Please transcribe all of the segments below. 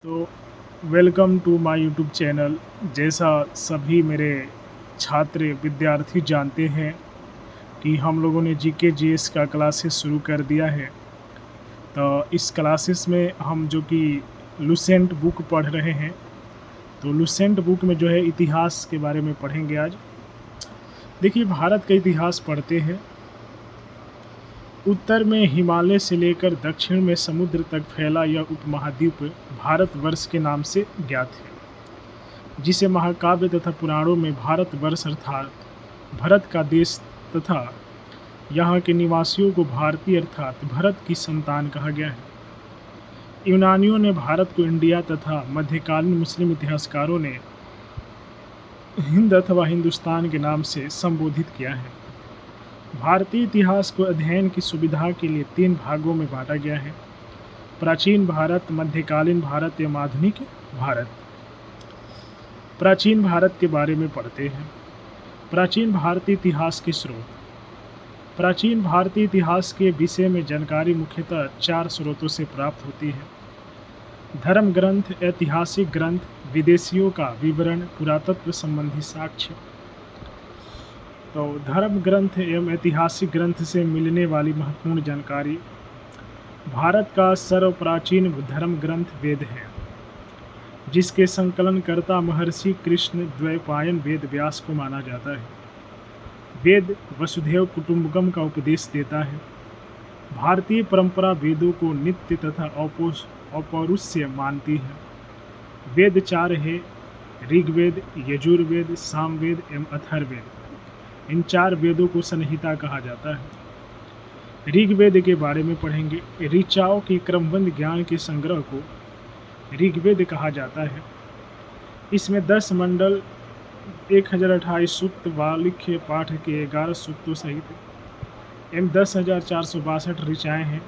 तो welcome to my YouTube channel. जैसा सभी मेरे छात्र विद्यार्थी जानते हैं कि हम लोगों ने जीके जीएस का क्लासेस शुरू कर दिया है। तो इस क्लासेस में हम जो कि लुसेंट बुक पढ़ रहे हैं, तो लुसेंट बुक में जो है इतिहास के बारे में पढ़ेंगे आज। देखिए, भारत का इतिहास पढ़ते हैं। उत्तर में हिमालय से लेकर दक्षिण में समुद्र तक फैला यह उपमहाद्वीप भारतवर्ष के नाम से ज्ञात है, जिसे महाकाव्य तथा पुराणों में भारतवर्ष अर्थात भरत का देश तथा यहाँ के निवासियों को भारतीय अर्थात भरत की संतान कहा गया है। यूनानियों ने भारत को इंडिया तथा मध्यकालीन मुस्लिम इतिहासकारों ने हिंद अथवा हिंदुस्तान के नाम से संबोधित किया है। भारतीय इतिहास को अध्ययन की सुविधा के लिए 3 भागों में बांटा गया है: प्राचीन भारत, मध्यकालीन भारत एवं आधुनिक भारत। प्राचीन भारत के बारे में पढ़ते हैं। प्राचीन भारतीय इतिहास के स्रोत। प्राचीन भारतीय इतिहास के विषय में जानकारी मुख्यतः 4 स्रोतों से प्राप्त होती है: धर्म ग्रंथ, ऐतिहासिक ग्रंथ, विदेशियों का विवरण, पुरातत्व संबंधी साक्ष्य। तो धर्म ग्रंथ एवं ऐतिहासिक ग्रंथ से मिलने वाली महत्वपूर्ण जानकारी। भारत का सर्वप्राचीन धर्म ग्रंथ वेद है, जिसके संकलनकर्ता महर्षि कृष्ण द्वैपायन वेद व्यास को माना जाता है। वेद वसुधैव कुटुंबकम का उपदेश देता है। भारतीय परंपरा वेदों को नित्य तथा अपौरुषेय मानती है। वेद 4 है: ऋग्वेद, यजुर्वेद, सामवेद एवं अथर्ववेद। इन 4 वेदों को संहिता कहा जाता है। ऋग्वेद के बारे में पढ़ेंगे। ऋचाओं के क्रमबद्ध ज्ञान के संग्रह को ऋग्वेद कहा जाता है। इसमें 10 मंडल, 1028 सूक्त, वालिख्य पाठ के 11 सूक्तों सहित एवं 10,462 ऋचाएँ हैं।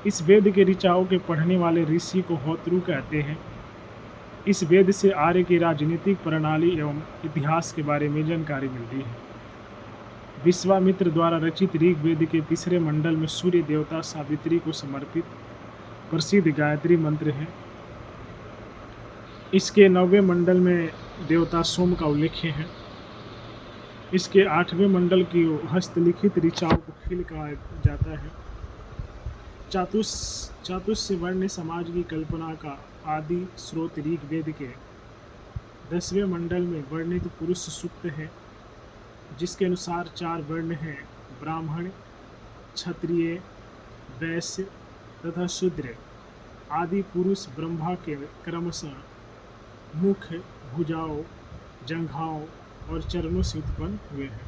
इस वेद के ऋचाओं के पढ़ने वाले ऋषि को होत्रु कहते हैं। इस वेद से आर्य की राजनीतिक प्रणाली एवं इतिहास के बारे में जानकारी मिलती है। विश्वामित्र द्वारा रचित ऋग्वेद के 3रे मंडल में सूर्य देवता सावित्री को समर्पित प्रसिद्ध गायत्री मंत्र है। इसके 9वें मंडल में देवता सोम का उल्लेख है। इसके 8वें मंडल की हस्तलिखित ऋचाओं को खिल कहा जाता है। चातुष्य वर्ण समाज की कल्पना का आदि स्रोत ऋग्वेद के 10वें मंडल में वर्णित पुरुष सूक्त है, जिसके अनुसार 4 वर्ण हैं: ब्राह्मण, क्षत्रिय, वैश्य तथा शूद्र। आदि पुरुष ब्रह्मा के क्रमशः मुख, भुजाओं, जंघाओं और चरणों से उत्पन्न हुए हैं।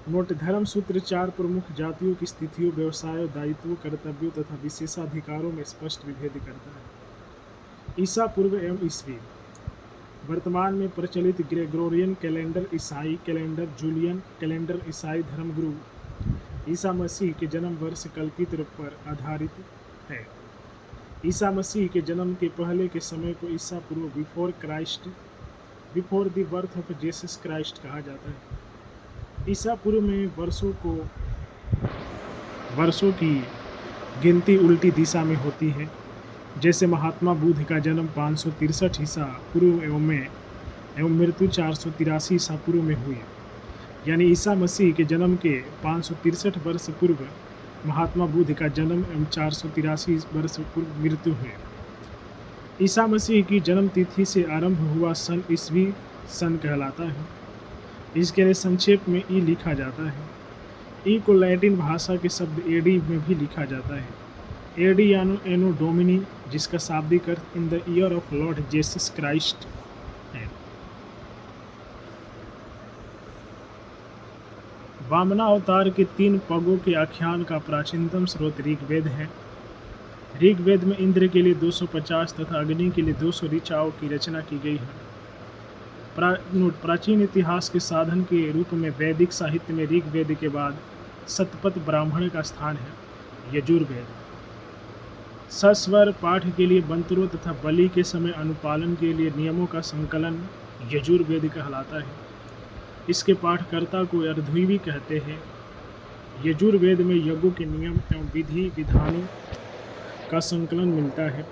नोट: धर्म सूत्र 4 प्रमुख जातियों की स्थितियों, व्यवसायों, दायित्वों, कर्तव्यों तथा विशेषाधिकारों में स्पष्ट विभेद करता है। ईसा पूर्व एवं ईस्वी। वर्तमान में प्रचलित ग्रेगोरियन कैलेंडर, ईसाई कैलेंडर, जूलियन कैलेंडर ईसाई धर्मगुरु ईसा मसीह के जन्म वर्ष कल्पित रूप पर आधारित है। ईसा मसीह के जन्म के पहले के समय को ईसा पूर्व, before the birth of Jesus Christ कहा जाता है। ईसा पूर्व में वर्षों की गिनती उल्टी दिशा में होती है। जैसे महात्मा बुद्ध का जन्म 563 ईसा पूर्व एवं मृत्यु 483 ईसा पूर्व में हुई। यानी ईसा मसीह के जन्म के 563 वर्ष पूर्व महात्मा बुद्ध का जन्म एवं 483 वर्ष पूर्व मृत्यु हुई। ईसा मसीह की जन्म तिथि से आरंभ हुआ सन ईस्वी सन कहलाता है। इसके लिए संक्षेप में ई लिखा जाता है। ई को लैटिन भाषा के शब्द एडी में भी लिखा जाता है। एडी यानो एनो डोमिनी, जिसका शाब्दिक अर्थ in the year of Lord Jesus Christ है। वामना अवतार के 3 पगों के आख्यान का प्राचीनतम स्रोत ऋग्वेद है। ऋग्वेद में इंद्र के लिए 250 तथा अग्नि के लिए 200 ऋचाओं की रचना की गई है। प्राचीन इतिहास के साधन के रूप में वैदिक साहित्य में ऋग्वेद के बाद शतपथ ब्राह्मण का स्थान है। यजुर्वेद सस्वर पाठ के लिए मंत्रों तथा बलि के समय अनुपालन के लिए नियमों का संकलन यजुर्वेद कहलाता है। इसके पाठकर्ता को अर्धुवी कहते हैं। यजुर्वेद में यज्ञों के नियम एवं विधि विधानों का संकलन मिलता है।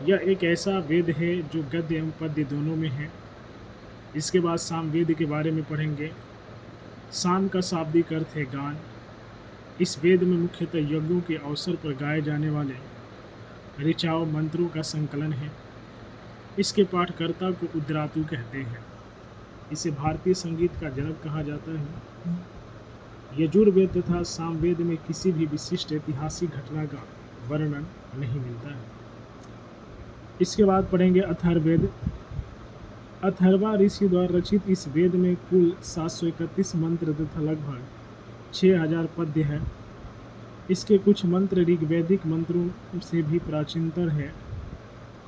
यह एक ऐसा वेद है जो गद्य एवं पद्य दोनों में है। इसके बाद साम वेद के बारे में पढ़ेंगे। साम का शाब्दिक अर्थ है गान। इस वेद में मुख्यतः यज्ञों के अवसर पर गाए जाने वाले ऋचाओं मंत्रों का संकलन है। इसके पाठकर्ता को उद्रातु कहते हैं। इसे भारतीय संगीत का जनक कहा जाता है। यजुर्वेद तथा सामवेद में किसी भी विशिष्ट ऐतिहासिक घटना का वर्णन नहीं मिलता है। इसके बाद पढ़ेंगे अथर्ववेद। अथर्वा ऋषि द्वारा रचित इस वेद में कुल 731 मंत्र तथा लगभग 6000 पद्य है। इसके कुछ मंत्र ऋग्वैदिक मंत्रों से भी प्राचीनतर है।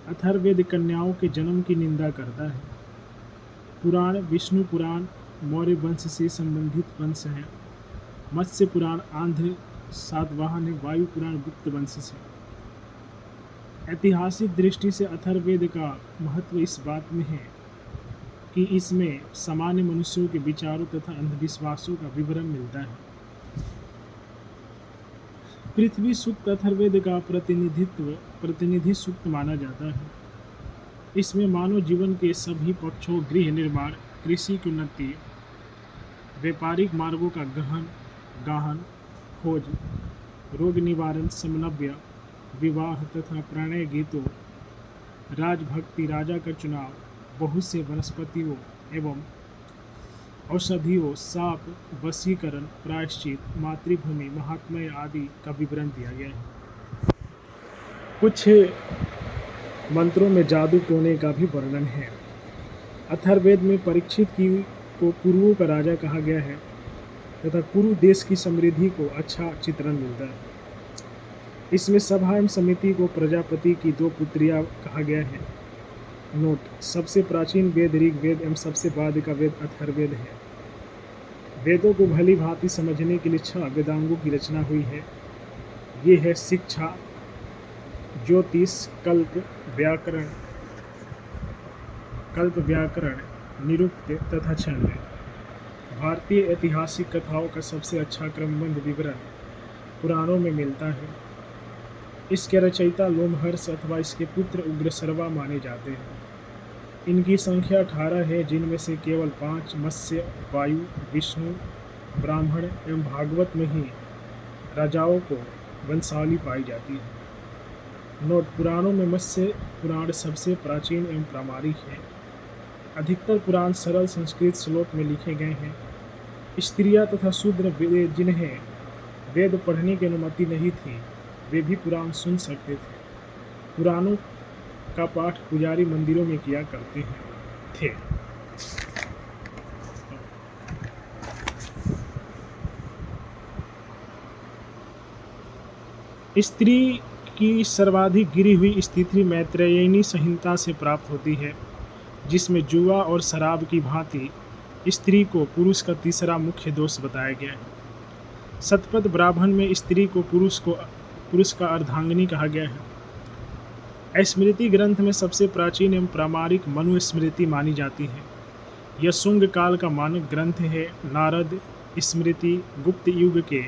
अथर्ववेद कन्याओं के जन्म की निंदा करता है। पुराण विष्णु पुराण मौर्य वंश से संबंधित वंश है। मत्स्य पुराण आंध्र सातवाहन है। वायु पुराण गुप्त वंश से। ऐतिहासिक दृष्टि से अथर्ववेद का महत्व इस बात में है कि इसमें सामान्य मनुष्यों के विचारों तथा अंधविश्वासों का विवरण मिलता है। पृथ्वी सूक्त अथर्ववेद का प्रतिनिधि सूक्त माना जाता है। इसमें मानव जीवन के सभी पक्षों गृह निर्माण, कृषि की उन्नति, व्यापारिक मार्गों का गाहन, खोज, रोग निवारण, समन्वय, विवाह तथा प्रणय गीतों, राजभक्ति, राजा का चुनाव, बहुत से वनस्पतियों एवं औषधियों, साप, वशीकरण, प्रायश्चित, मातृभूमि, महात्म्य आदि का विवरण दिया गया है। कुछ मंत्रों में जादू टोने का भी वर्णन है। अथर्ववेद में परीक्षित को कुरुओं का राजा कहा गया है तथा कुरु देश की समृद्धि को अच्छा चित्रण मिलता है। इसमें सभा एवं समिति को प्रजापति की 2 पुत्रियां कहा गया है। नोट: सबसे प्राचीन वेद ऋग्वेद एवं सबसे बाद का वेद अथर्ववेद है। वेदों को भली भांति समझने के लिए 6 वेदांगों की रचना हुई है। ये है शिक्षा, ज्योतिष, कल्प व्याकरण, निरुक्त तथा छंद। भारतीय ऐतिहासिक कथाओं का सबसे अच्छा क्रमबद्ध विवरण पुराणों में मिलता है। इसके रचयिता लोमहर्ष अथवा इसके पुत्र उग्रसर्वा माने जाते हैं। इनकी संख्या 18 है, जिनमें से केवल 5 मत्स्य, वायु, विष्णु, ब्राह्मण एवं भागवत में ही राजाओं को वंशावली पाई जाती है। नोट: पुराणों में मत्स्य पुराण सबसे प्राचीन एवं प्रामाणिक है। अधिकतर पुराण सरल संस्कृत श्लोक में लिखे गए हैं। स्त्रियां तथा शूद्र जिन्हें वेद पढ़ने की अनुमति नहीं थी, वे भी पुराण सुन सकते थे। पुराणों का पाठ पुजारी मंदिरों में किया करते थे। स्त्री की सर्वाधिक गिरी हुई स्थिति मैत्रेयनी संहिता से प्राप्त होती है, जिसमें जुआ और शराब की भांति स्त्री को पुरुष का तीसरा मुख्य दोष बताया गया है। शतपथ ब्राह्मण में स्त्री को पुरुष का अर्धांगिनी कहा गया है। स्मृति ग्रंथ में सबसे प्राचीन एवं प्रामाणिक मनुस्मृति मानी जाती है। यह शुंग काल का मानक ग्रंथ है। नारद स्मृति गुप्त युग के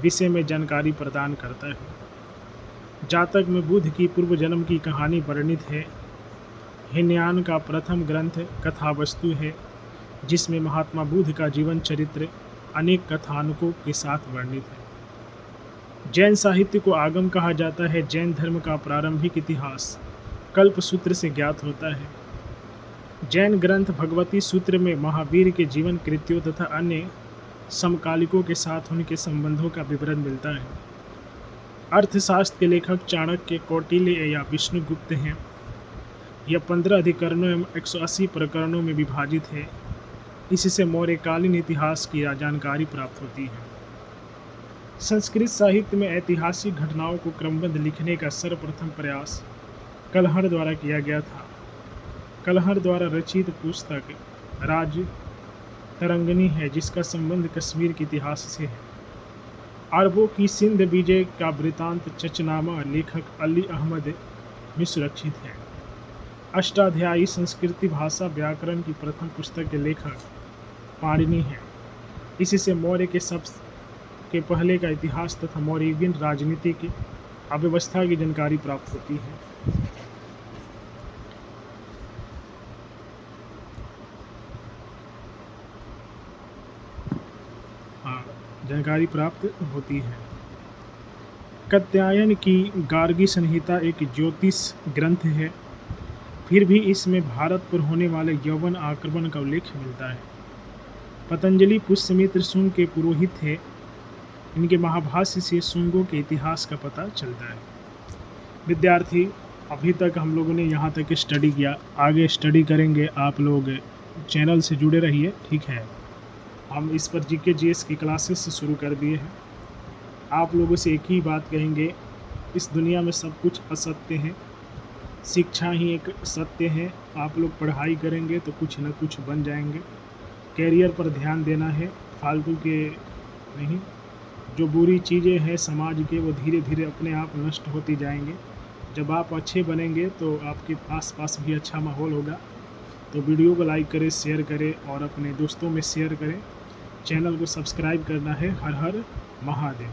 विषय में जानकारी प्रदान करता है। जातक में बुद्ध की पूर्व जन्म की कहानी वर्णित है। हिनयान का प्रथम ग्रंथ कथावस्तु है, जिसमें महात्मा बुद्ध का जीवन चरित्र अनेक कथानकों के साथ वर्णित है। जैन साहित्य को आगम कहा जाता है। जैन धर्म का प्रारंभिक इतिहास कल्प सूत्र से ज्ञात होता है। जैन ग्रंथ भगवती सूत्र में महावीर के जीवन कृत्यों तथा अन्य समकालिकों के साथ उनके संबंधों का विवरण मिलता है। अर्थशास्त्र के लेखक चाणक्य, कौटिल्य या विष्णुगुप्त हैं। यह 15 अधिकरणों एवं 180 प्रकरणों में विभाजित है। इससे मौर्यकालीन इतिहास की जानकारी प्राप्त होती है। संस्कृत साहित्य में ऐतिहासिक घटनाओं को क्रमबद्ध लिखने का सर्वप्रथम प्रयास कलहर द्वारा किया गया था। कलहर द्वारा रचित पुस्तक राज तरंगिणी है, जिसका संबंध कश्मीर के इतिहास से है। अरबों की सिंध विजय का वृतांत चचनामा लेखक अली अहमद में सुरक्षित है। अष्टाध्यायी संस्कृत भाषा व्याकरण की प्रथम पुस्तक के लेखक पाणिनि है। इससे मौर्य के पहले का इतिहास तथा मौर्यन राजनीति की अव्यवस्था की जानकारी प्राप्त होती है। जानकारी प्राप्त होती है। कात्यायन की गार्गी संहिता एक ज्योतिष ग्रंथ है, फिर भी इसमें भारत पर होने वाले यौवन आक्रमण का उल्लेख मिलता है। पतंजलि पुष्यमित्र शुंग के पुरोहित थे। इनके महाभाष्य से शुंगों के इतिहास का पता चलता है। विद्यार्थी, अभी तक हम लोगों ने यहाँ तक स्टडी किया, आगे स्टडी करेंगे। आप लोग चैनल से जुड़े रहिए, ठीक है। हम इस पर जीके जीएस की क्लासेस शुरू कर दिए हैं। आप लोगों से एक ही बात कहेंगे, इस दुनिया में सब कुछ असत्य है, शिक्षा ही एक सत्य है। आप लोग पढ़ाई करेंगे तो कुछ न कुछ बन जाएंगे। कैरियर पर ध्यान देना है, फालतू के नहीं। जो बुरी चीज़ें हैं समाज के, वो धीरे धीरे अपने आप नष्ट होती जाएंगे। जब आप अच्छे बनेंगे तो आपके आसपास भी अच्छा माहौल होगा। तो वीडियो को लाइक करें, शेयर करें और अपने दोस्तों में शेयर करें। चैनल को सब्सक्राइब करना है। हर हर महादेव।